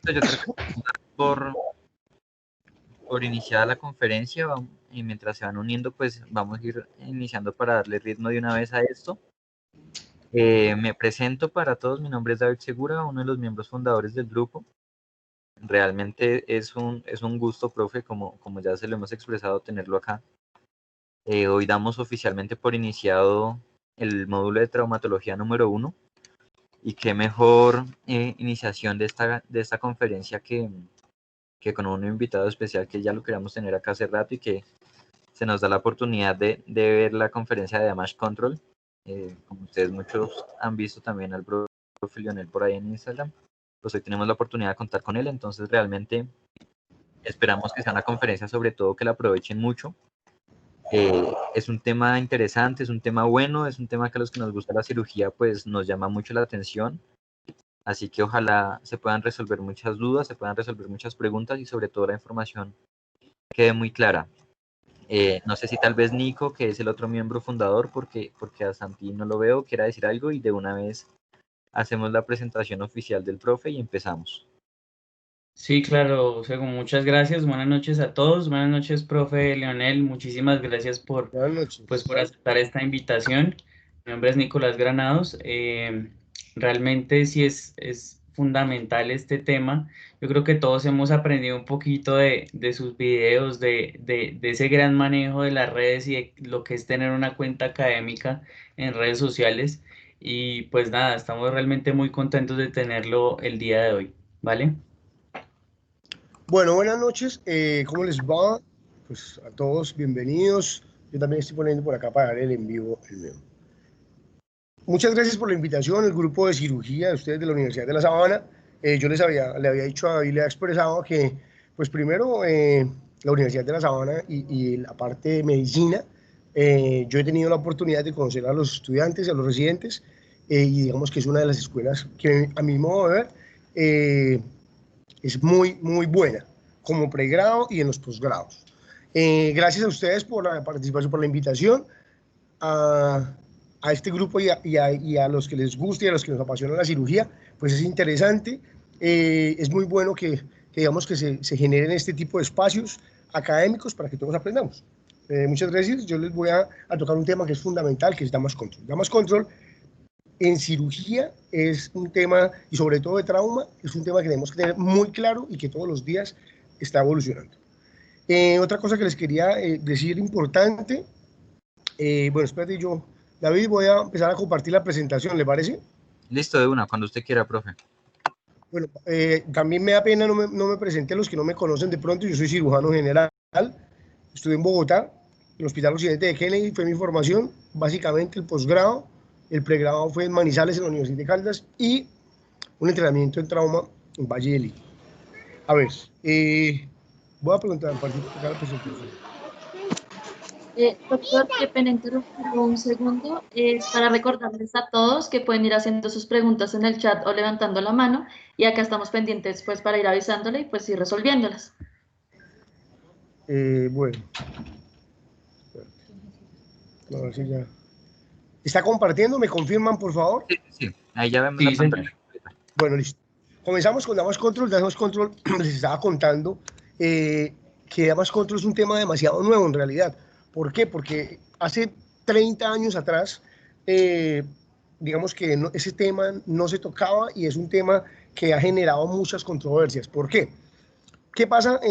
Yo creo que por iniciar la conferencia y mientras se van uniendo, pues vamos a ir iniciando para darle ritmo de una vez a esto. Me presento para todos, mi nombre es David Segura, uno de los miembros fundadores del grupo. Realmente es un gusto, profe, como ya se lo hemos expresado, tenerlo acá. Hoy damos oficialmente por iniciado el módulo de traumatología número 1, y qué mejor iniciación de esta conferencia que con un invitado especial que ya lo queríamos tener acá hace rato y que se nos da la oportunidad de ver la conferencia de Damage Control. Como ustedes muchos han visto también al profe Lionel por ahí en Instagram, pues hoy tenemos la oportunidad de contar con él, entonces realmente esperamos que sea una conferencia sobre todo que la aprovechen mucho. Es un tema interesante, es un tema bueno, es un tema que a los que nos gusta la cirugía pues nos llama mucho la atención, así que ojalá se puedan resolver muchas dudas, se puedan resolver muchas preguntas y sobre todo la información quede muy clara. No sé si tal vez Nico, que es el otro miembro fundador, porque a Santi no lo veo, quiera decir algo y de una vez hacemos la presentación oficial del profe y empezamos. Sí, claro, Sego, muchas gracias. Buenas noches a todos. Buenas noches, profe Leonel. Muchísimas gracias por aceptar esta invitación. Mi nombre es Nicolás Granados. Realmente sí es fundamental este tema. Yo creo que todos hemos aprendido un poquito de sus videos, de ese gran manejo de las redes y de lo que es tener una cuenta académica en redes sociales. Y pues nada, estamos realmente muy contentos de tenerlo el día de hoy, ¿vale? Bueno, buenas noches. ¿Cómo les va? Pues a todos, bienvenidos. Yo también estoy poniendo por acá para dar el en vivo el mío. Muchas gracias por la invitación, el grupo de cirugía de ustedes de la Universidad de La Sabana. Yo le había dicho a David, le había expresado que, pues primero, la Universidad de La Sabana y la parte de medicina, yo he tenido la oportunidad de conocer a los estudiantes, a los residentes, y digamos que es una de las escuelas que, a mi modo de ver, es muy, muy buena, como pregrado y en los posgrados. Gracias a ustedes por la participación, por la invitación a este grupo y a los que les gusta y a los que nos apasiona la cirugía, pues es interesante. Es muy bueno que digamos que se generen este tipo de espacios académicos para que todos aprendamos. Muchas gracias. Yo les voy a tocar un tema que es fundamental, que es Damage Control. Damage Control en cirugía es un tema, y sobre todo de trauma, es un tema que tenemos que tener muy claro y que todos los días está evolucionando. Otra cosa que les quería decir importante, bueno, espérate, David, voy a empezar a compartir la presentación, ¿le parece? Listo, de una, cuando usted quiera, profe. Bueno, también me da pena, no me presenté a los que no me conocen de pronto, yo soy cirujano general, estudié en Bogotá, en el Hospital Occidente de Kennedy, fue mi formación, básicamente el posgrado, el pregrado fue en Manizales, en la Universidad de Caldas, y un entrenamiento en trauma en Valle del Lima. A ver, voy a preguntar a partir de la presentación. Doctor, qué pena interrumpirlo un segundo. Es para recordarles a todos que pueden ir haciendo sus preguntas en el chat o levantando la mano, y acá estamos pendientes pues para ir avisándole y pues ir resolviéndolas. Bueno. A ver si ya. ¿Está compartiendo? ¿Me confirman, por favor? Sí, ahí ya vemos Sí, la pantalla. Bueno, listo. Comenzamos con Damage Control. Damage Control, les estaba contando que Damage Control es un tema demasiado nuevo en realidad. ¿Por qué? Porque hace 30 años atrás, digamos que ese tema no se tocaba y es un tema que ha generado muchas controversias. ¿Por qué? ¿Qué pasa?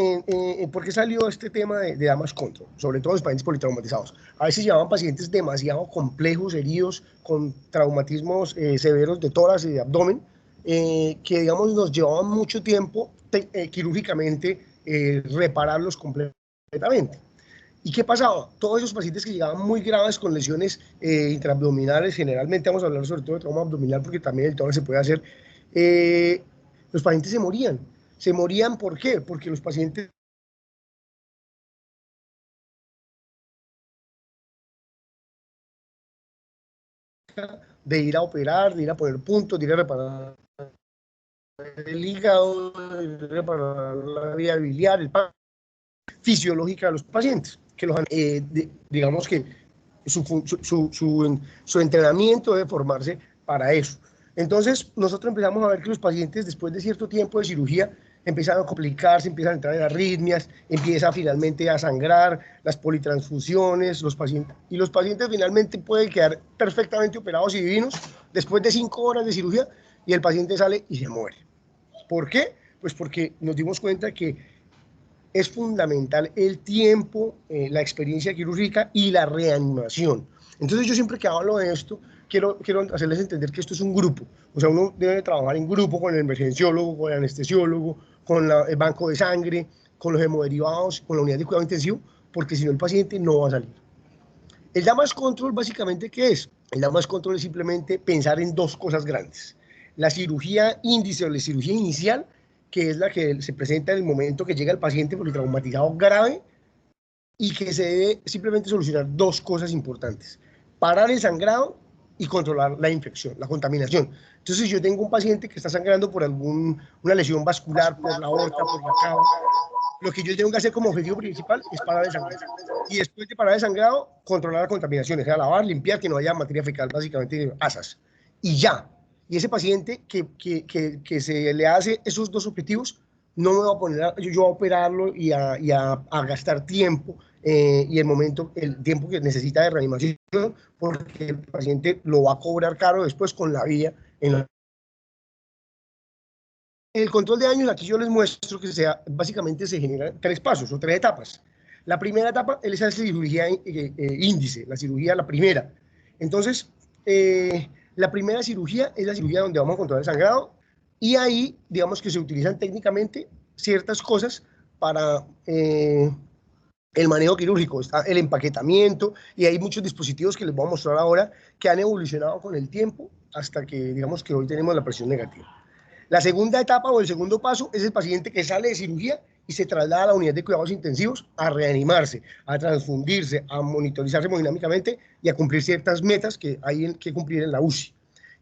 ¿Por qué salió este tema de Damage Control? Sobre todo los pacientes politraumatizados. A veces llevaban pacientes demasiado complejos, heridos, con traumatismos severos de tórax y de abdomen, que digamos nos llevaban mucho tiempo quirúrgicamente repararlos completamente. ¿Y qué pasaba? Todos esos pacientes que llegaban muy graves con lesiones intraabdominales, generalmente vamos a hablar sobre todo de trauma abdominal porque también el tórax se puede hacer, los pacientes se morían. ¿Se morían por qué? Porque los pacientes de ir a operar, de ir a poner puntos, de ir a reparar el hígado, de ir a reparar la vía biliar, el fisiológica de los pacientes, que los, digamos que su entrenamiento debe formarse para eso. Entonces, nosotros empezamos a ver que los pacientes, después de cierto tiempo de cirugía, empiezan a complicarse, empiezan a entrar en arritmias, empieza finalmente a sangrar, las politransfusiones, los pacientes finalmente pueden quedar perfectamente operados y divinos después de 5 horas de cirugía y el paciente sale y se muere. ¿Por qué? Pues porque nos dimos cuenta que es fundamental el tiempo, la experiencia quirúrgica y la reanimación. Entonces yo siempre que hablo de esto, quiero hacerles entender que esto es un grupo. O sea, uno debe trabajar en grupo con el emergenciólogo, con el anestesiólogo, con el banco de sangre, con los hemoderivados, con la unidad de cuidado intensivo, porque si no el paciente no va a salir. El damage control básicamente, ¿qué es? El damage control es simplemente pensar en 2 cosas grandes. La cirugía índice o la cirugía inicial, que es la que se presenta en el momento que llega el paciente politraumatizado grave y que se debe simplemente solucionar 2 cosas importantes. Parar el sangrado y controlar la infección, la contaminación. Entonces, si yo tengo un paciente que está sangrando por una lesión vascular, por la aorta, por la cava, lo que yo tengo que hacer como objetivo principal es parar el sangrado. Y después de parar el sangrado, controlar la contaminación, o sea, lavar, limpiar, que no haya materia fecal, básicamente asas. Y ya. Y ese paciente que se le hace esos 2 objetivos, no me voy a poner yo a operarlo y a gastar tiempo y el tiempo que necesita de reanimación, porque el paciente lo va a cobrar caro después con la vía en la. El control de daños, aquí yo les muestro que básicamente se generan 3 pasos o 3 etapas. La primera etapa es la cirugía índice, la cirugía la primera. Entonces, la primera cirugía es la cirugía donde vamos a controlar el sangrado y ahí, digamos que se utilizan técnicamente ciertas cosas para el manejo quirúrgico, está el empaquetamiento y hay muchos dispositivos que les voy a mostrar ahora que han evolucionado con el tiempo hasta que, digamos que hoy tenemos la presión negativa. La segunda etapa o el segundo paso es el paciente que sale de cirugía y se traslada a la unidad de cuidados intensivos a reanimarse, a transfundirse, a monitorizarse hemodinámicamente y a cumplir ciertas metas que hay que cumplir en la UCI.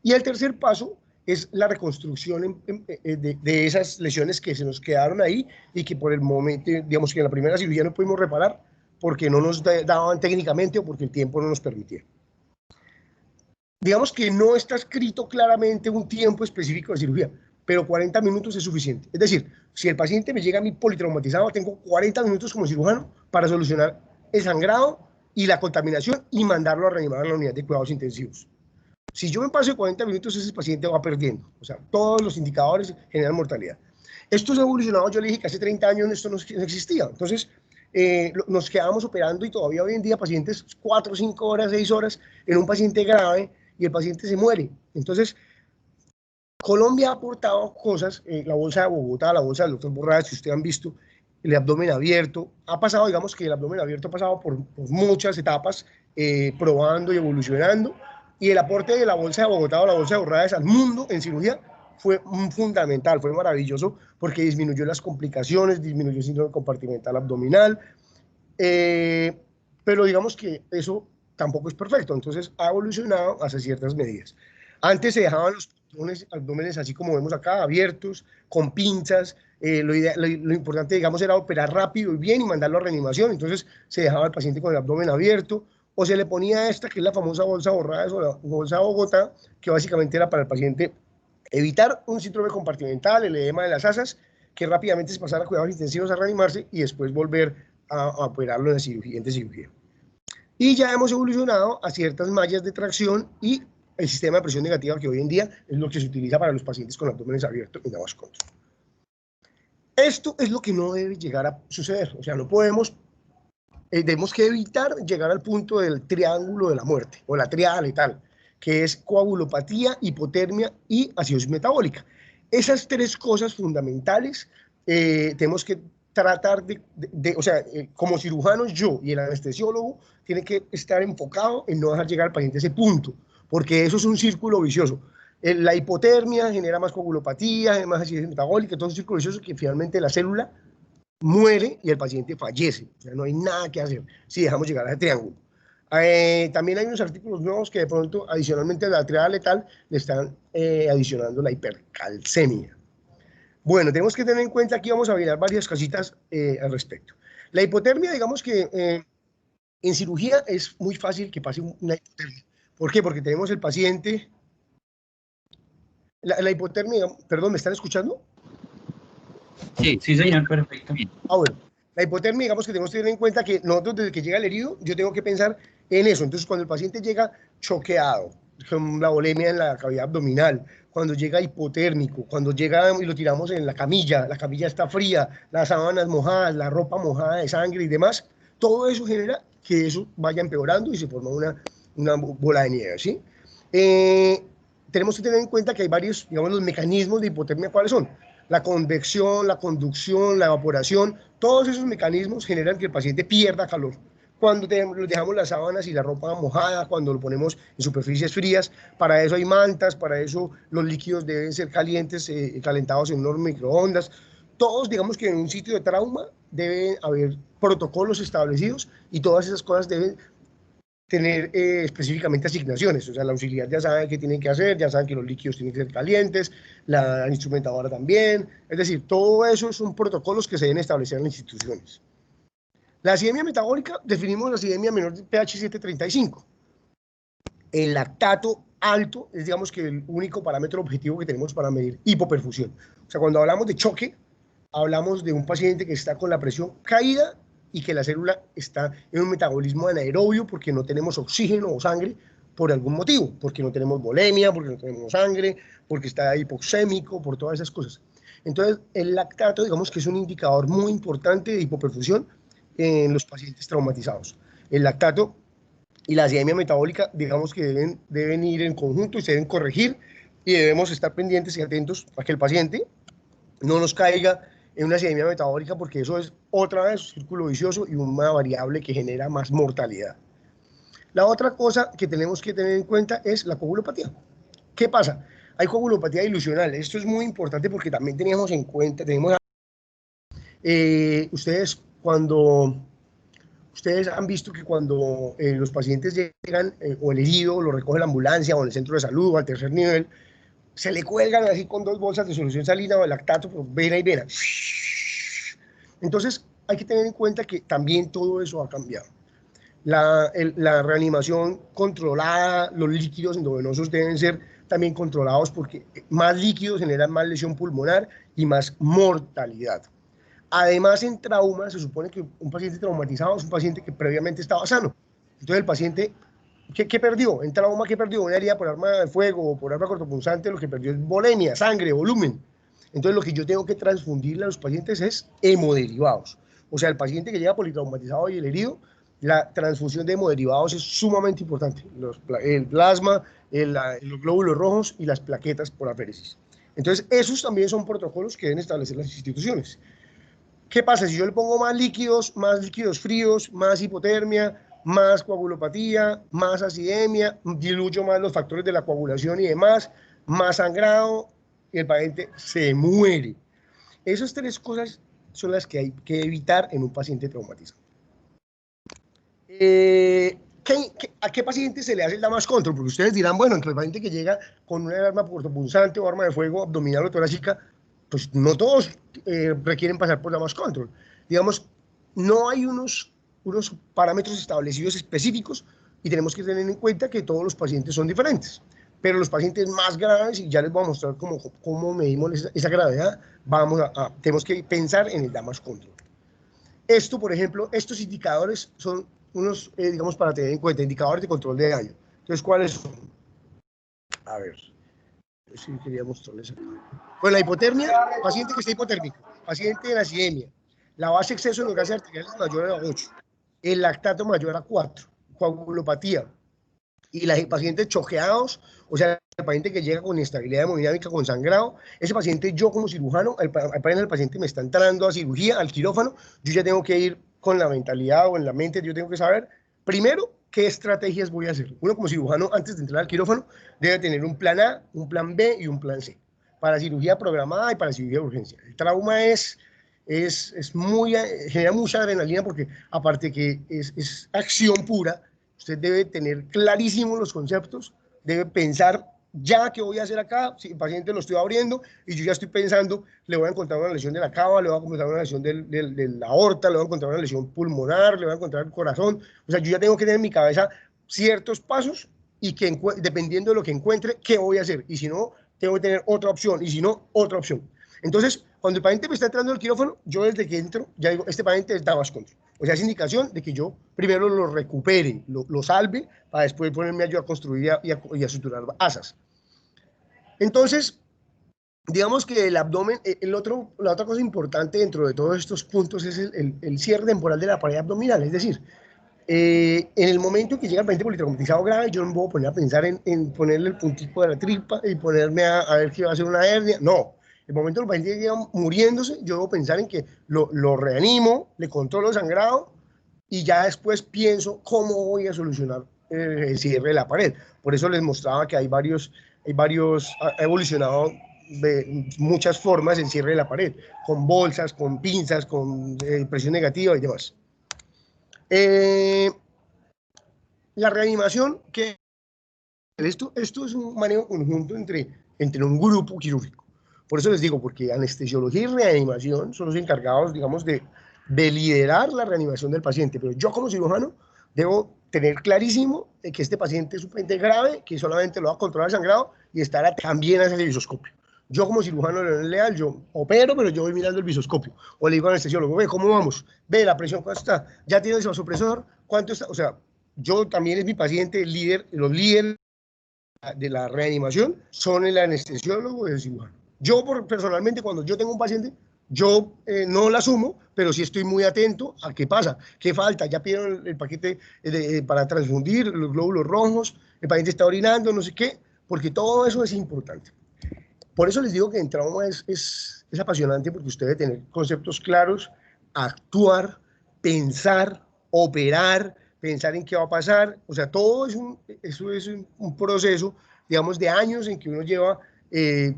Y el tercer paso es la reconstrucción de esas lesiones que se nos quedaron ahí y que por el momento, digamos que en la primera cirugía no pudimos reparar porque no nos daban técnicamente o porque el tiempo no nos permitía. Digamos que no está escrito claramente un tiempo específico de cirugía, pero 40 minutos es suficiente. Es decir, si el paciente me llega a mí politraumatizado, tengo 40 minutos como cirujano para solucionar el sangrado y la contaminación y mandarlo a reanimar a la unidad de cuidados intensivos. Si yo me paso de 40 minutos, ese paciente va perdiendo. O sea, todos los indicadores generan mortalidad. Esto se ha evolucionado, yo le dije que hace 30 años esto no existía. Entonces, nos quedábamos operando y todavía hoy en día pacientes 4, 5 horas, 6 horas en un paciente grave y el paciente se muere. Entonces, Colombia ha aportado cosas, la bolsa de Bogotá, la bolsa del doctor Borrada, si ustedes han visto, el abdomen abierto, ha pasado, digamos que el abdomen abierto ha pasado por muchas etapas, probando y evolucionando, y el aporte de la bolsa de Bogotá o la bolsa de Borrada al mundo en cirugía fue fundamental, fue maravilloso, porque disminuyó las complicaciones, disminuyó el síndrome compartimental abdominal, pero digamos que eso tampoco es perfecto, entonces ha evolucionado hacia ciertas medidas. Antes se dejaban los abdómenes así como vemos acá, abiertos, con pinzas, lo importante, digamos, era operar rápido y bien y mandarlo a reanimación, entonces se dejaba al paciente con el abdomen abierto, o se le ponía esta, que es la famosa bolsa Borrada o la bolsa Bogotá, que básicamente era para el paciente evitar un síndrome compartimental, el edema de las asas, que rápidamente se pasara a cuidados intensivos a reanimarse y después volver a operarlo en la siguiente cirugía. Y ya hemos evolucionado a ciertas mallas de tracción y el sistema de presión negativa que hoy en día es lo que se utiliza para los pacientes con abdómenes abiertos en damage control. Esto es lo que no debe llegar a suceder, o sea, no podemos, tenemos que evitar llegar al punto del triángulo de la muerte o la triada letal, que es coagulopatía, hipotermia y acidosis metabólica. Esas 3 cosas fundamentales tenemos que tratar o sea, como cirujanos yo y el anestesiólogo tiene que estar enfocado en no dejar llegar al paciente a ese punto, porque eso es un círculo vicioso. La hipotermia genera más coagulopatía, genera más acidosis metabólica, entonces es un círculo vicioso que finalmente la célula muere y el paciente fallece. O sea, no hay nada que hacer si dejamos llegar a ese triángulo. También hay unos artículos nuevos que de pronto, adicionalmente a la triada letal, le están adicionando la hipercalcemia. Bueno, tenemos que tener en cuenta, aquí vamos a mirar varias cositas al respecto. La hipotermia, digamos que en cirugía es muy fácil que pase una hipotermia. ¿Por qué? Porque tenemos el paciente, la hipotermia, perdón, ¿me están escuchando? Sí, sí, señor, perfecto. Bueno, la hipotermia, digamos que tenemos que tener en cuenta que nosotros desde que llega el herido, yo tengo que pensar en eso. Entonces, cuando el paciente llega choqueado, con la volemia en la cavidad abdominal, cuando llega hipotérmico, cuando llega y lo tiramos en la camilla está fría, las sábanas mojadas, la ropa mojada de sangre y demás, todo eso genera que eso vaya empeorando y se forma una bola de nieve, ¿sí? Tenemos que tener en cuenta que hay varios, digamos, los mecanismos de hipotermia, ¿cuáles son? La convección, la conducción, la evaporación, todos esos mecanismos generan que el paciente pierda calor. Cuando dejamos las sábanas y la ropa mojada, cuando lo ponemos en superficies frías, para eso hay mantas, para eso los líquidos deben ser calientes, calentados en un microondas. Todos, digamos que en un sitio de trauma deben haber protocolos establecidos y todas esas cosas deben tener específicamente asignaciones, o sea, la auxiliar ya sabe qué tienen que hacer, ya saben que los líquidos tienen que ser calientes, la instrumentadora también, es decir, todo eso son protocolos que se deben establecer en las instituciones. La acidemia metabólica, definimos la acidemia menor de pH 7.35. El lactato alto es, digamos, que el único parámetro objetivo que tenemos para medir hipoperfusión. O sea, cuando hablamos de choque, hablamos de un paciente que está con la presión caída y que la célula está en un metabolismo anaerobio porque no tenemos oxígeno o sangre por algún motivo, porque no tenemos volemia, porque no tenemos sangre, porque está hipoxémico, por todas esas cosas. Entonces, el lactato, digamos que es un indicador muy importante de hipoperfusión en los pacientes traumatizados. El lactato y la acidemia metabólica, digamos que deben ir en conjunto y se deben corregir y debemos estar pendientes y atentos a que el paciente no nos caiga en una acidemia metabólica porque eso es otra vez un círculo vicioso y una variable que genera más mortalidad. La otra cosa que tenemos que tener en cuenta es la coagulopatía. ¿Qué pasa? Hay coagulopatía ilusional. Esto es muy importante porque también teníamos en cuenta, ustedes han visto que cuando los pacientes llegan o el herido lo recoge la ambulancia o en el centro de salud o al tercer nivel, se le cuelgan así con 2 bolsas de solución salina o de lactato por vena y vena. Entonces hay que tener en cuenta que también todo eso ha cambiado. La reanimación controlada, los líquidos endovenosos deben ser también controlados porque más líquidos generan más lesión pulmonar y más mortalidad. Además, en trauma, se supone que un paciente traumatizado es un paciente que previamente estaba sano. Entonces, el paciente, ¿qué perdió? En trauma, ¿qué perdió? Una herida por arma de fuego o por arma cortopunzante, lo que perdió es volemia, sangre, volumen. Entonces, lo que yo tengo que transfundirle a los pacientes es hemoderivados. O sea, el paciente que llega politraumatizado y el herido, la transfusión de hemoderivados es sumamente importante. El plasma, los glóbulos rojos y las plaquetas por aféresis. Entonces, esos también son protocolos que deben establecer las instituciones. ¿Qué pasa? Si yo le pongo más líquidos fríos, más hipotermia, más coagulopatía, más acidemia, diluyo más los factores de la coagulación y demás, más sangrado, y el paciente se muere. Esas 3 cosas son las que hay que evitar en un paciente traumatizado. ¿A qué paciente se le hace el damage control? Porque ustedes dirán, bueno, entre el paciente que llega con una arma cortopunzante o arma de fuego abdominal o torácica, pues no todos requieren pasar por damage control. Digamos, no hay unos parámetros establecidos específicos y tenemos que tener en cuenta que todos los pacientes son diferentes. Pero los pacientes más graves, y ya les voy a mostrar cómo medimos esa gravedad, tenemos que pensar en el damage control. Esto, por ejemplo, estos indicadores son unos, digamos, para tener en cuenta, indicadores de control de daño. Entonces, ¿cuáles son? A ver, yo sí quería mostrarles acá. Bueno, la hipotermia, paciente que está hipotérmico, paciente en acidemia, la base exceso en los gases arteriales mayor a 8, el lactato mayor a 4, coagulopatía, y los pacientes choqueados, o sea, el paciente que llega con inestabilidad hemodinámica, con sangrado, ese paciente, yo como cirujano, el paciente me está entrando a cirugía, al quirófano, yo ya tengo que ir con la mentalidad o en la mente, yo tengo que saber, primero, qué estrategias voy a hacer. Uno como cirujano, antes de entrar al quirófano, debe tener un plan A, un plan B y un plan C, para cirugía programada y para cirugía de urgencia. El trauma genera mucha adrenalina porque, aparte que es acción pura, usted debe tener clarísimos los conceptos, debe pensar ya qué voy a hacer acá, si el paciente lo estoy abriendo y yo ya estoy pensando, le voy a encontrar una lesión de la cava, le voy a encontrar una lesión de la aorta, le voy a encontrar una lesión pulmonar, le voy a encontrar el corazón, o sea, yo ya tengo que tener en mi cabeza ciertos pasos y que dependiendo de lo que encuentre, qué voy a hacer, y si no, tengo que tener otra opción, y si no, otra opción. Entonces, Cuando el paciente me está entrando al quirófano, yo desde que entro, ya digo, este paciente es Downs Country. O sea, es indicación de que yo primero lo recupere, lo salve, para después ponerme a yo a construir y a suturar asas. Entonces, digamos que el abdomen, la otra cosa importante dentro de todos estos puntos es el cierre temporal de la pared abdominal, es decir, en el momento que llega el paciente politraumatizado grave, yo no me voy a poner a pensar en ponerle el puntico de la tripa y ponerme a ver que va a ser una hernia, no. El momento que el paciente llega muriéndose, yo debo pensar en que lo reanimo, le controlo el sangrado y ya después pienso cómo voy a solucionar el cierre de la pared. Por eso les mostraba que ha evolucionado de muchas formas el cierre de la pared, con bolsas, con pinzas, con presión negativa y demás. La reanimación, que esto es un manejo conjunto entre un grupo quirúrgico. Por eso les digo, porque anestesiología y reanimación son los encargados, digamos, de liderar la reanimación del paciente, pero yo como cirujano debo tener clarísimo de que este paciente es un paciente grave, que solamente lo va a controlar el sangrado y estar también hacia el visoscopio. Yo como cirujano leal, yo opero, pero yo voy mirando el visoscopio. O le digo al anestesiólogo, ve, ¿cómo vamos? Ve, la presión, ¿cuánto está? ¿Ya tiene el vasopresor? ¿Cuánto está? O sea, yo también es mi paciente, el líder, los líderes de la reanimación son el anestesiólogo y el cirujano. Yo personalmente, cuando yo tengo un paciente, yo no la asumo, pero sí estoy muy atento a qué pasa, qué falta. Ya pidieron el paquete para transfundir los glóbulos rojos, el paciente está orinando, no sé qué, porque todo eso es importante. Por eso les digo que en trauma es apasionante, porque usted debe tener conceptos claros, actuar, pensar, operar, pensar en qué va a pasar. O sea, todo eso es un proceso, digamos, de años en que uno lleva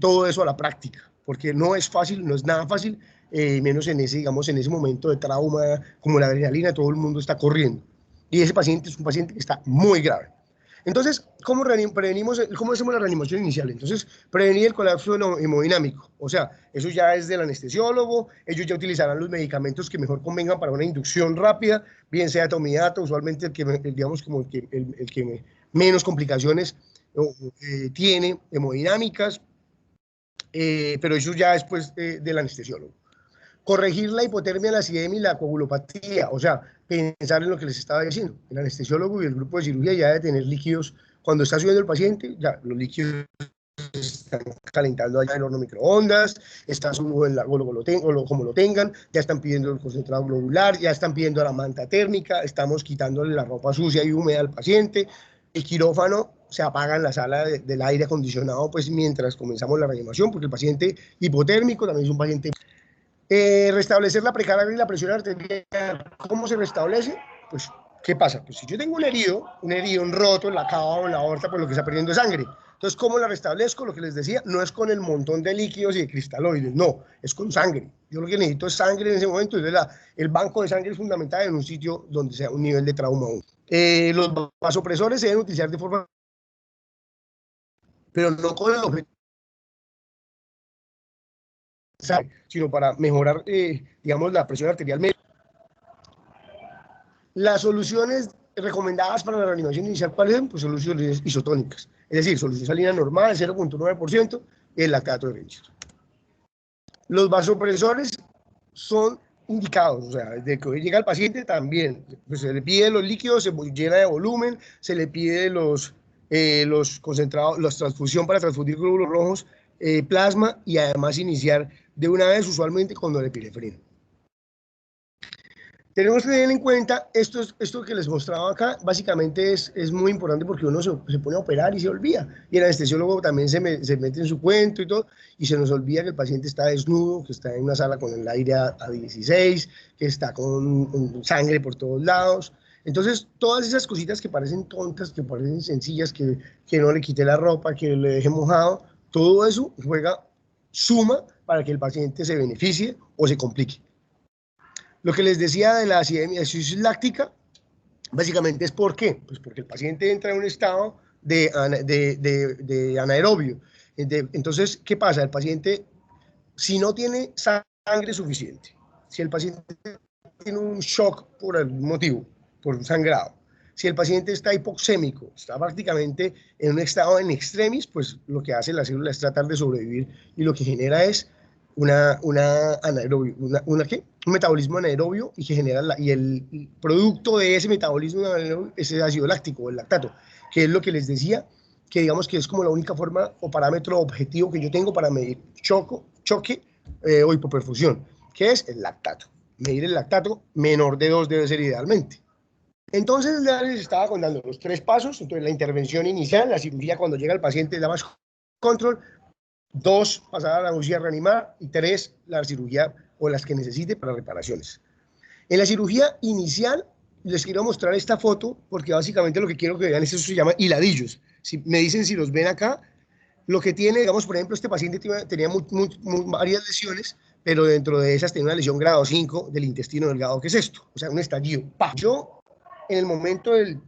todo eso a la práctica, porque no es fácil, no es nada fácil, menos en ese, digamos, en ese momento de trauma, como la adrenalina, todo el mundo está corriendo. Y ese paciente es un paciente que está muy grave. Entonces, ¿cómo hacemos la reanimación inicial? Entonces, prevenir el colapso hemodinámico. O sea, eso ya es del anestesiólogo, ellos ya utilizarán los medicamentos que mejor convengan para una inducción rápida, bien sea tomidato, usualmente digamos, como el que menos complicaciones tiene hemodinámicas, pero eso ya después del anestesiólogo. Corregir la hipotermia, la acidemia y la coagulopatía, o sea, pensar en lo que les estaba diciendo. El anestesiólogo y el grupo de cirugía ya debe tener líquidos. Cuando está subiendo el paciente, ya los líquidos están calentando allá en el horno microondas, está subiendo el agua como lo tengan, ya están pidiendo el concentrado globular, ya están pidiendo la manta térmica, estamos quitándole la ropa sucia y húmeda al paciente. El quirófano se apaga en la sala del aire acondicionado, pues mientras comenzamos la reanimación, porque el paciente hipotérmico también es un paciente. Restablecer la precarga y la presión arterial. ¿Cómo se restablece? Pues, ¿qué pasa? Pues si yo tengo un herido, un roto en la cava o en la aorta, pues lo que está perdiendo es sangre. Entonces, ¿cómo la restablezco? Lo que les decía, no es con el montón de líquidos y de cristaloides, no, es con sangre. Yo lo que necesito es sangre en ese momento, entonces el banco de sangre es fundamental en un sitio donde sea un nivel de trauma 1. Los vasopresores se deben utilizar de forma, pero no con el objetivo, sino para mejorar, digamos, la presión arterial media. Las soluciones recomendadas para la reanimación inicial, ¿cuáles son? Pues soluciones isotónicas, es decir, solución salina normal, 0.9%, y el lactato de benzo. Los vasopresores son indicados, o sea, desde que llega el paciente también, pues se le pide los líquidos, se llena de volumen, se le pide los concentrados, la transfusión para transfundir glóbulos rojos, plasma, y además iniciar de una vez, usualmente con norepinefrina. Tenemos que tener en cuenta esto que les mostraba acá, básicamente es muy importante porque uno se pone a operar y se olvida, y el anestesiólogo también se mete en su cuento y todo, y se nos olvida que el paciente está desnudo, que está en una sala con el aire a 16, que está con sangre por todos lados. Entonces, todas esas cositas que parecen tontas, que parecen sencillas, que no le quite la ropa, que le deje mojado, todo eso suma para que el paciente se beneficie o se complique. Lo que les decía de la acidosis láctica, básicamente es ¿por qué? Pues porque el paciente entra en un estado de anaerobio. Entonces, ¿qué pasa? El paciente, si no tiene sangre suficiente, si el paciente tiene un shock por algún motivo, por un sangrado, si el paciente está hipoxémico, está prácticamente en un estado en extremis, pues lo que hace la célula es tratar de sobrevivir y lo que genera es anaerobio, ¿qué? Un metabolismo anaerobio y que genera y el producto de ese metabolismo anaerobio es el ácido láctico, el lactato, que es lo que les decía, que digamos que es como la única forma o parámetro objetivo que yo tengo para medir choque o hipoperfusión, que es el lactato. Medir el lactato menor de 2 debe ser idealmente. Entonces les estaba contando los 3 pasos. Entonces la intervención inicial, la cirugía cuando llega el paciente, damage control. 2, pasar a la UCI a reanimar, y 3, la cirugía o las que necesite para reparaciones. En la cirugía inicial les quiero mostrar esta foto porque básicamente lo que quiero que vean es eso, se llama hiladillos. Si me dicen si los ven acá, lo que tiene, digamos, por ejemplo, este paciente tenía varias lesiones, pero dentro de esas tenía una lesión grado 5 del intestino delgado. ¿Qué es esto? O sea, un estallido. Yo, en el momento del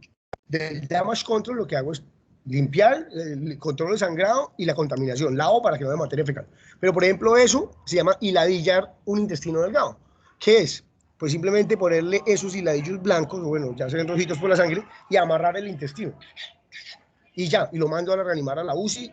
damage control, lo que hago es limpiar, el control de sangrado y la contaminación, lavo para que no haya materia fecal. Pero, por ejemplo, eso se llama hiladillar un intestino delgado. ¿Qué es? Pues simplemente ponerle esos hiladillos blancos, o bueno, ya se ven rojitos por la sangre, y amarrar el intestino. Y ya, y lo mando a reanimar a la UCI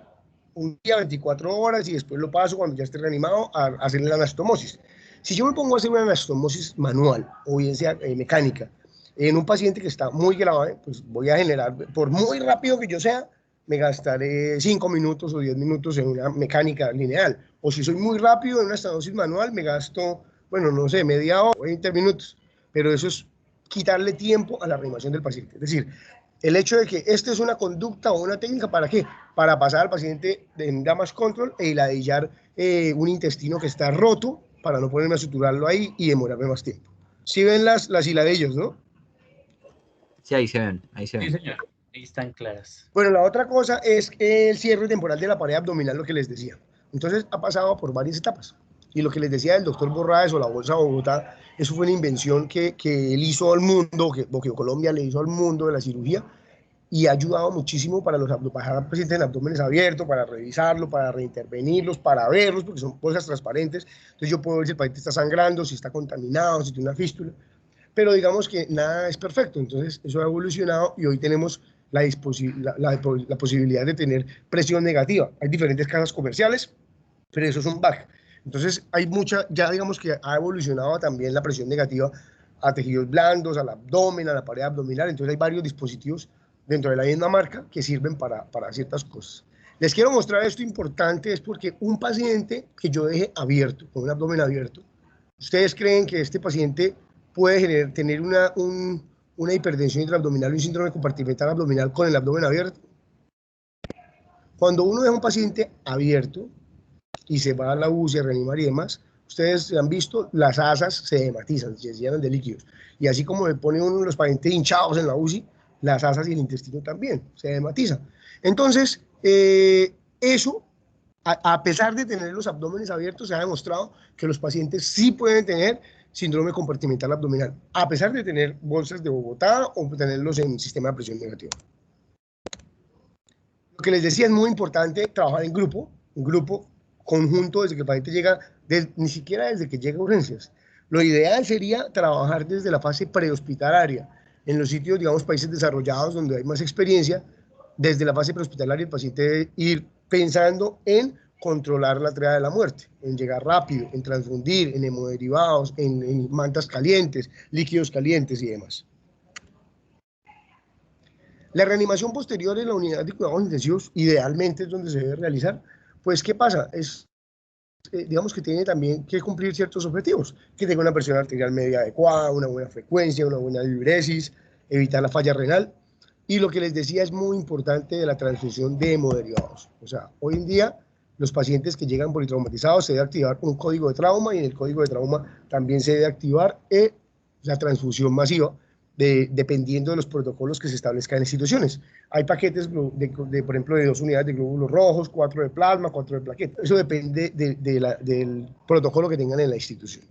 un día, 24 horas, y después lo paso cuando ya esté reanimado a hacerle la anastomosis. Si yo me pongo a hacer una anastomosis manual, o bien sea mecánica, en un paciente que está muy grave, pues voy a generar, por muy rápido que yo sea, me gastaré 5 minutos o 10 minutos en una mecánica lineal. O si soy muy rápido en una anastomosis manual, me gasto, bueno, no sé, media hora, 20 minutos. Pero eso es quitarle tiempo a la reanimación del paciente. Es decir, el hecho de que esta es una conducta o una técnica, ¿para qué? Para pasar al paciente en damage control e hiladillar un intestino que está roto para no ponerme a suturarlo ahí y demorarme más tiempo. ¿Sí ven las hiladillos, no? Sí, ahí se ven, ahí se ven. Sí, señor, ahí están claras. Bueno, la otra cosa es el cierre temporal de la pared abdominal, lo que les decía. Entonces, ha pasado por varias etapas. Y lo que les decía del doctor Borraes o la Bolsa Bogotá, eso fue una invención que él hizo al mundo, que Colombia le hizo al mundo de la cirugía, y ha ayudado muchísimo para los pacientes en abdómenes abiertos, para revisarlo, para reintervenirlos, para verlos, porque son bolsas transparentes. Entonces yo puedo ver si el paciente está sangrando, si está contaminado, si tiene una fístula. Pero digamos que nada es perfecto, entonces eso ha evolucionado y hoy tenemos la posibilidad de tener presión negativa. Hay diferentes casas comerciales, pero eso es un bug. Entonces hay ya digamos que ha evolucionado también la presión negativa a tejidos blandos, al abdomen, a la pared abdominal. Entonces hay varios dispositivos dentro de la misma marca que sirven para ciertas cosas. Les quiero mostrar esto importante, es porque un paciente que yo deje abierto, con un abdomen abierto, ¿ustedes creen que este paciente puede tener una hipertensión intraabdominal y un síndrome compartimental abdominal con el abdomen abierto? Cuando uno deja un paciente abierto y se va a la UCI a reanimar y demás, ustedes han visto, las asas se hematizan, se llenan de líquidos. Y así como le pone uno de los pacientes hinchados en la UCI, las asas y el intestino también se hematizan. Entonces, eso, a pesar de tener los abdómenes abiertos, se ha demostrado que los pacientes sí pueden tener síndrome compartimental abdominal, a pesar de tener bolsas de Bogotá o tenerlos en sistema de presión negativa. Lo que les decía, es muy importante trabajar en grupo conjunto desde que el paciente llega, ni siquiera desde que llega a urgencias. Lo ideal sería trabajar desde la fase prehospitalaria, en los sitios, digamos, países desarrollados donde hay más experiencia. Desde la fase prehospitalaria el paciente debe ir pensando en controlar la triada de la muerte, en llegar rápido, en transfundir, en hemoderivados, en mantas calientes, líquidos calientes y demás. La reanimación posterior en la unidad de cuidados intensivos idealmente es donde se debe realizar. Pues, ¿qué pasa? Digamos que tiene también que cumplir ciertos objetivos, que tenga una presión arterial media adecuada, una buena frecuencia, una buena diuresis, evitar la falla renal. Y lo que les decía es muy importante de la transfusión de hemoderivados. O sea, hoy en día los pacientes que llegan politraumatizados se debe activar un código de trauma, y en el código de trauma también se debe activar la transfusión masiva, dependiendo de los protocolos que se establezcan en instituciones. Hay paquetes, por ejemplo, de 2 unidades de glóbulos rojos, 4 de plasma, 4 de plaquetas. Eso depende del protocolo que tengan en la institución.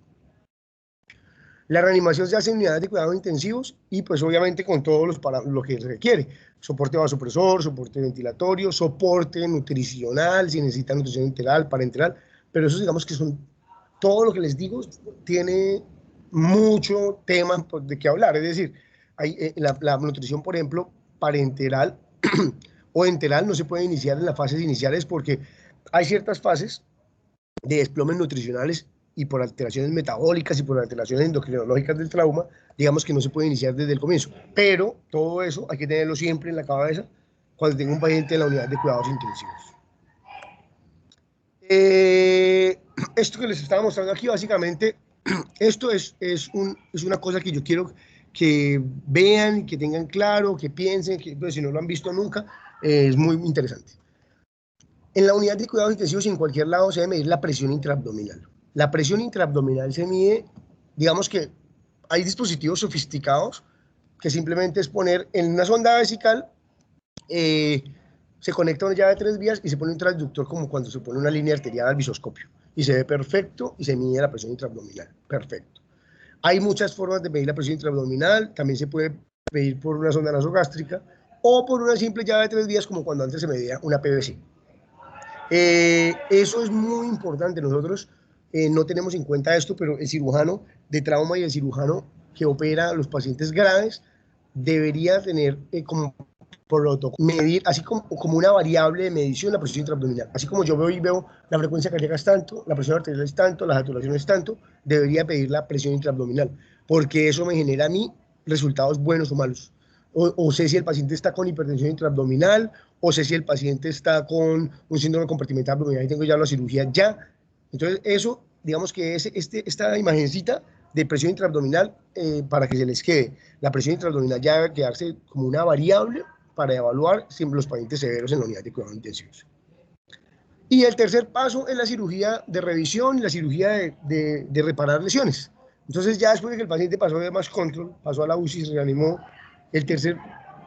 La reanimación se hace en unidades de cuidados intensivos y pues obviamente con todos lo que se requiere. Soporte vasopresor, soporte ventilatorio, soporte nutricional, si necesitan nutrición enteral, parenteral, pero eso digamos que son, todo lo que les digo tiene mucho tema de qué hablar. Es decir, hay, la nutrición, por ejemplo, parenteral o enteral no se puede iniciar en las fases iniciales porque hay ciertas fases de desplomes nutricionales y por alteraciones metabólicas y por alteraciones endocrinológicas del trauma, digamos que no se puede iniciar desde el comienzo. Pero todo eso hay que tenerlo siempre en la cabeza cuando tenga un paciente en la unidad de cuidados intensivos. Esto que les estaba mostrando aquí, básicamente, esto es una cosa que yo quiero que vean, que tengan claro, que piensen, que pues, si no lo han visto nunca, es muy interesante. En la unidad de cuidados intensivos y en cualquier lado se debe medir la presión intraabdominal. La presión intraabdominal se mide, digamos que hay dispositivos sofisticados que simplemente es poner en una sonda vesical, se conecta una llave de 3 vías y se pone un transductor como cuando se pone una línea arterial al visoscopio. Y se ve perfecto y se mide la presión intraabdominal. Perfecto. Hay muchas formas de medir la presión intraabdominal. También se puede medir por una sonda nasogástrica o por una simple llave de 3 vías como cuando antes se medía una PVC. Eso es muy importante. Nosotros no tenemos en cuenta esto, pero el cirujano de trauma y el cirujano que opera a los pacientes graves debería tener como protocolo medir, así como una variable de medición, la presión intraabdominal. Así como yo veo la frecuencia cardíaca es tanto, la presión arterial es tanto, la saturación es tanto, debería pedir la presión intraabdominal, porque eso me genera a mí resultados buenos o malos. O sé si el paciente está con hipertensión intraabdominal, o sé si el paciente está con un síndrome compartimental abdominal y tengo ya la cirugía ya. Entonces eso, digamos que esta imagencita de presión intraabdominal, para que se les quede, la presión intraabdominal ya debe quedarse como una variable para evaluar siempre los pacientes severos en la unidad de cuidados intensivos. Y el tercer paso es la cirugía de revisión y la cirugía de reparar lesiones. Entonces ya después de que el paciente pasó de más control, pasó a la UCI, se reanimó, el tercer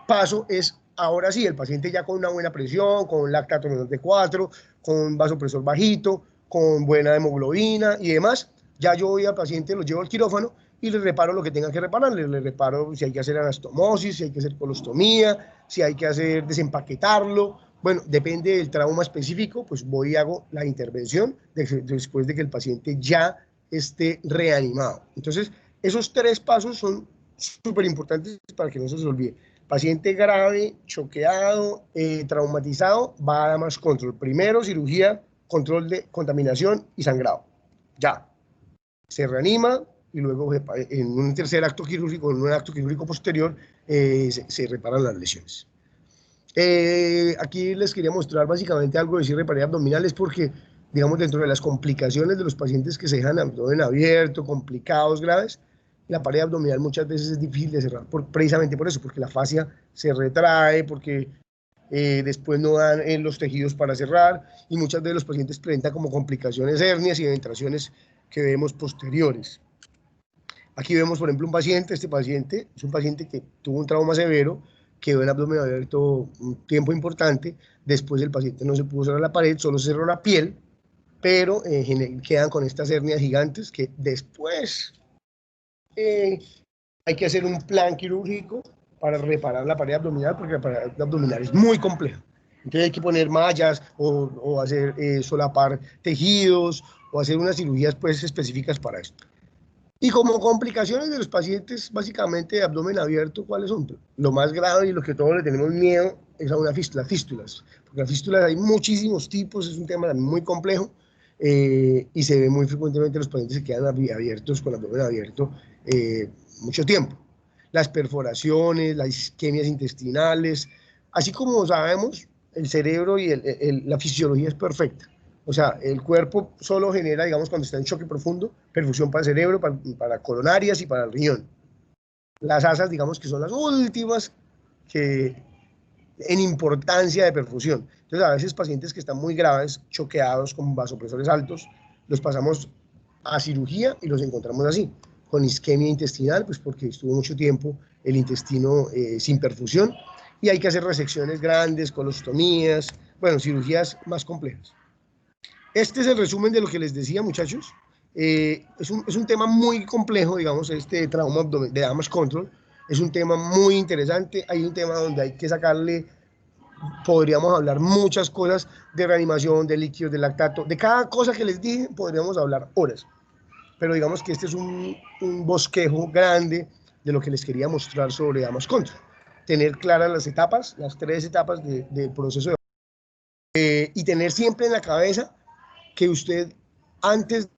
paso es, ahora sí, el paciente ya con una buena presión, con un lactato menor de 4, con un vasopresor bajito, con buena hemoglobina y demás, ya yo voy al paciente, lo llevo al quirófano y le reparo lo que tenga que reparar, le reparo si hay que hacer anastomosis, si hay que hacer colostomía, si hay que hacer desempaquetarlo. Bueno, depende del trauma específico, pues voy y hago la intervención después de que el paciente ya esté reanimado. Entonces, esos 3 pasos son súper importantes para que no se les olvide. Paciente grave, choqueado, traumatizado, va a dar más control. Primero, cirugía, control de contaminación y sangrado. Ya. Se reanima y luego en un tercer acto quirúrgico, en un acto quirúrgico posterior, se reparan las lesiones. Aquí les quería mostrar básicamente algo de cierre de pared abdominal, es porque, digamos, dentro de las complicaciones de los pacientes que se dejan abdomen abierto, complicados, graves, la pared abdominal muchas veces es difícil de cerrar, precisamente por eso, porque la fascia se retrae, porque después no dan los tejidos para cerrar, y muchas veces los pacientes presentan como complicaciones hernias y eventraciones que vemos posteriores. Aquí vemos, por ejemplo, un paciente, este paciente es un paciente que tuvo un trauma severo, quedó en abdomen abierto un tiempo importante, después el paciente no se pudo cerrar la pared, solo cerró la piel, pero quedan con estas hernias gigantes que después hay que hacer un plan quirúrgico para reparar la pared abdominal, porque la pared abdominal es muy compleja. Entonces hay que poner mallas o hacer solapar tejidos o hacer unas cirugías pues, específicas para esto. Y como complicaciones de los pacientes básicamente de abdomen abierto, ¿cuáles son? Lo más grave y lo que todos le tenemos miedo es a una fístula, fístulas. Porque las fístulas hay muchísimos tipos, es un tema muy complejo y se ve muy frecuentemente los pacientes que quedan abiertos con abdomen abierto mucho tiempo. Las perforaciones, las isquemias intestinales, así como sabemos, el cerebro y la fisiología es perfecta. O sea, el cuerpo solo genera, digamos, cuando está en choque profundo, perfusión para el cerebro, para coronarias y para el riñón. Las asas, digamos, que son las últimas en importancia de perfusión. Entonces, a veces pacientes que están muy graves, choqueados, con vasopresores altos, los pasamos a cirugía y los encontramos así, con isquemia intestinal, pues porque estuvo mucho tiempo el intestino sin perfusión, y hay que hacer resecciones grandes, colostomías, bueno, cirugías más complejas. Este es el resumen de lo que les decía, muchachos. Es un tema muy complejo, digamos, este trauma de damage control. Es un tema muy interesante. Hay un tema donde hay que sacarle, podríamos hablar muchas cosas de reanimación, de líquidos, de lactato. De cada cosa que les dije, podríamos hablar horas. Pero digamos que este es un bosquejo grande de lo que les quería mostrar sobre damage control. Tener claras las etapas, las 3 etapas del proceso y tener siempre en la cabeza que usted antes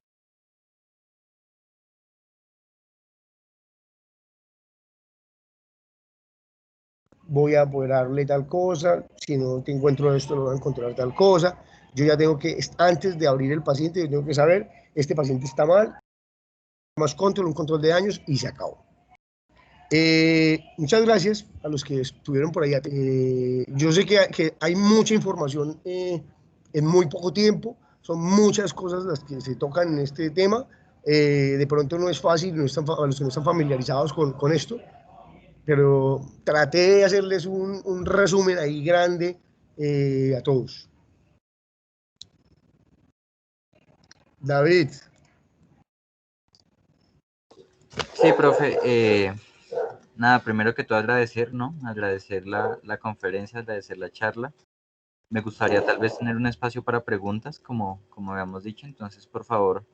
voy a poder darle tal cosa, si no te encuentro esto, no voy a encontrar tal cosa. Yo ya tengo que, antes de abrir el paciente, yo tengo que saber, este paciente está mal, más control, un control de daños y se acabó. Muchas gracias a los que estuvieron por allá. Yo sé que hay mucha información en muy poco tiempo, son muchas cosas las que se tocan en este tema. De pronto no es fácil, a los que no están familiarizados con esto, pero traté de hacerles un resumen ahí grande a todos. David. Sí, profe. Nada, primero que todo agradecer, ¿no? Agradecer la conferencia, agradecer la charla. Me gustaría tal vez tener un espacio para preguntas, como habíamos dicho. Entonces, por favor,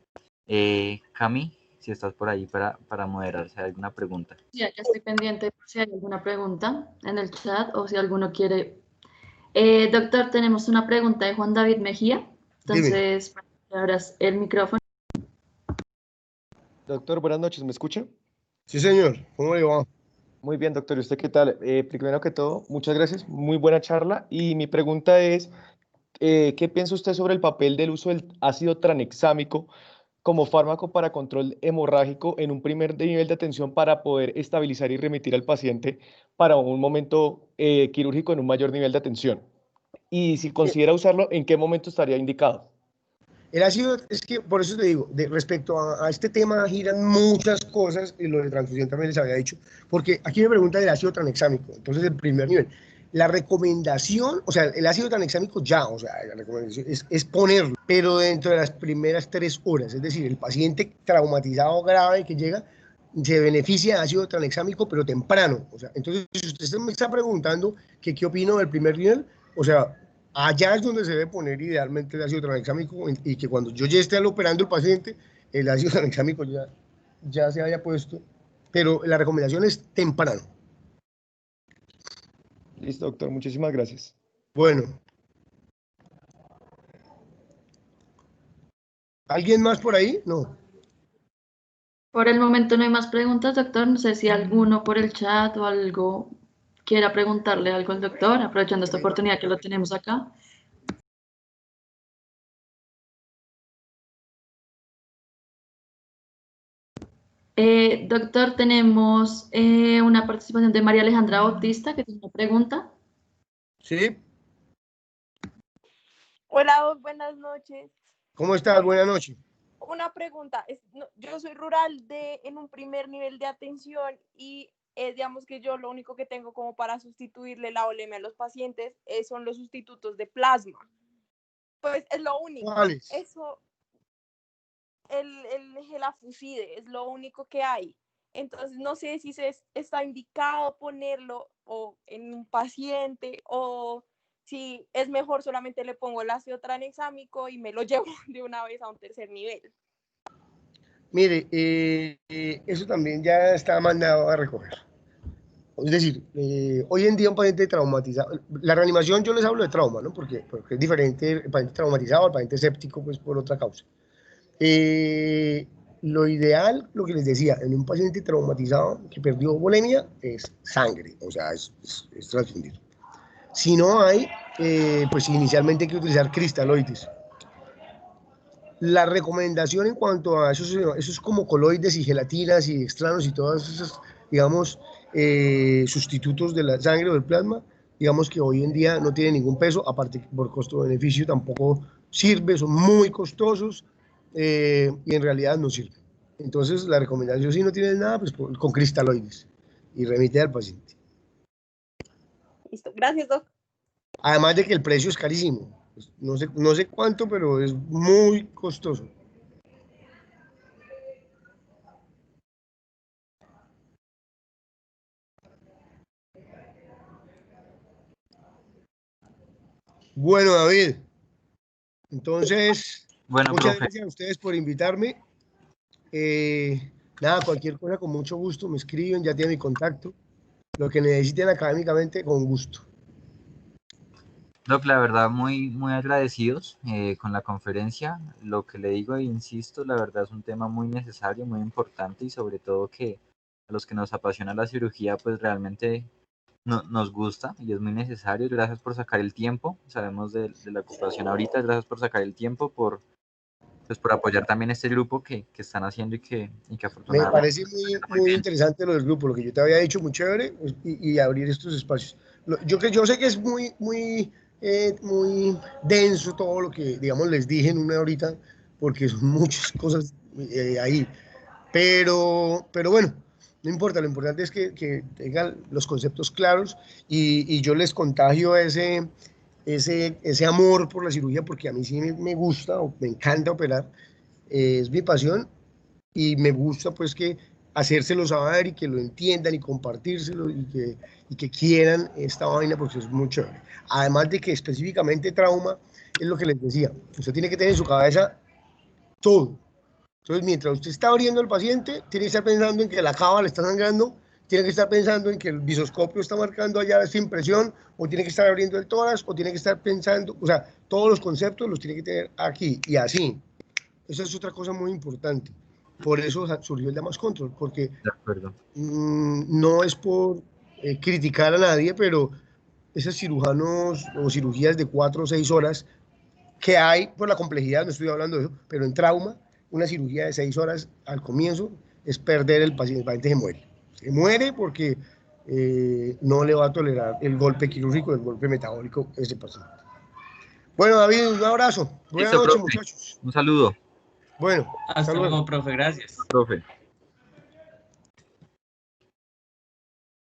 Cami, si estás por ahí para moderar, si hay alguna pregunta. Ya estoy pendiente por si hay alguna pregunta en el chat o si alguno quiere. Doctor, tenemos una pregunta de Juan David Mejía. Entonces, para que abras el micrófono. Doctor, buenas noches, ¿me escucha? Sí, señor. ¿Cómo le va? Muy bien, doctor. ¿Y usted qué tal? Primero que todo, muchas gracias. Muy buena charla. Y mi pregunta es, ¿qué piensa usted sobre el papel del uso del ácido tranexámico como fármaco para control hemorrágico en un primer nivel de atención para poder estabilizar y remitir al paciente para un momento quirúrgico en un mayor nivel de atención? Y si considera usarlo, ¿en qué momento estaría indicado? El ácido, es que por eso te digo, respecto a este tema giran muchas cosas, y lo de transfusión también les había dicho, porque aquí me pregunta del ácido tranexámico, entonces el primer nivel. La recomendación, o sea, el ácido tranexámico ya, o sea, la recomendación es ponerlo, pero dentro de las primeras 3 horas, es decir, el paciente traumatizado grave que llega, se beneficia de ácido tranexámico, pero temprano, o sea, entonces si usted me está preguntando que qué opino del primer nivel, o sea, allá es donde se debe poner idealmente el ácido tranexámico y que cuando yo ya esté operando el paciente, el ácido tranexámico ya se haya puesto, pero la recomendación es temprano. Listo, doctor, muchísimas gracias. Bueno. ¿Alguien más por ahí? No. Por el momento no hay más preguntas, doctor. No sé si alguno por el chat o algo quiera preguntarle algo al doctor, aprovechando esta oportunidad que lo tenemos acá. Doctor, tenemos una participación de María Alejandra Bautista, que tiene una pregunta. Sí. Hola, Doc, buenas noches. ¿Cómo estás? Buenas noches. Una pregunta. Yo soy rural en un primer nivel de atención y digamos que yo lo único que tengo como para sustituirle la olemia a los pacientes son los sustitutos de plasma. Pues es lo único. ¿Cuáles? Eso, el gelafuside es lo único que hay. Entonces no sé si está indicado ponerlo o en un paciente o si es mejor solamente le pongo el ácido tranexámico y me lo llevo de una vez a un tercer nivel. Mire, eso también ya está mandado a recoger. Es decir, hoy en día un paciente traumatizado, la reanimación yo les hablo de trauma, ¿no? Porque es diferente el paciente traumatizado al paciente séptico, pues por otra causa. Lo ideal, lo que les decía, en un paciente traumatizado que perdió bulimia es sangre, o sea, es transfundir. Si no hay, pues inicialmente hay que utilizar cristaloides. La recomendación en cuanto a esos como coloides y gelatinas y extranos y todas esas, digamos, sustitutos de la sangre o del plasma, digamos que hoy en día no tienen ningún peso, aparte que por costo-beneficio tampoco sirve, son muy costosos y en realidad no sirven. Entonces la recomendación, si no tienes nada, pues con cristaloides y remite al paciente. Listo, gracias, Doc. Además de que el precio es carísimo. No sé cuánto, pero es muy costoso. Bueno, David. Entonces, muchas gracias a ustedes por invitarme. Nada, cualquier cosa con mucho gusto me escriben, ya tienen mi contacto. Lo que necesiten académicamente, con gusto. Doc, la verdad, muy agradecidos con la conferencia. Lo que le digo e insisto, la verdad es un tema muy necesario, muy importante y sobre todo que a los que nos apasiona la cirugía, pues realmente nos gusta y es muy necesario. Gracias por sacar el tiempo. Sabemos de la ocupación ahorita. Gracias por sacar el tiempo, pues por apoyar también este grupo que están haciendo y que Me afortunadamente... parece muy interesante lo del grupo, lo que yo te había dicho, muy chévere, pues, y abrir estos espacios. Yo sé que es muy denso todo lo que, digamos, les dije en una horita, porque son muchas cosas ahí. Pero bueno, no importa, lo importante es que tengan los conceptos claros y yo les contagio ese amor por la cirugía, porque a mí sí me gusta o me encanta operar, es mi pasión y me gusta pues que hacérselo saber y que lo entiendan y compartírselo y que quieran esta vaina porque es muy chévere. Además de que específicamente trauma es lo que les decía, usted tiene que tener en su cabeza todo. Entonces, mientras usted está abriendo al paciente, tiene que estar pensando en que la cava le está sangrando, tiene que estar pensando en que el visoscopio está marcando allá esta impresión, o tiene que estar abriendo el tórax, o tiene que estar pensando, o sea, todos los conceptos los tiene que tener aquí y así. Esa es otra cosa muy importante. Por eso surgió el Damage Control, porque De acuerdo. no es por criticar a nadie, pero esos cirujanos o cirugías de 4 o 6 horas que hay por la complejidad, no estoy hablando de eso, pero en trauma, una cirugía de 6 horas al comienzo es perder el paciente se muere. Se muere porque no le va a tolerar el golpe quirúrgico, el golpe metabólico ese paciente. Bueno, David, un abrazo. Buenas Listo, noches, profe. muchachos. Un saludo. Bueno, hasta Hasta luego. luego, profe, gracias. Profe.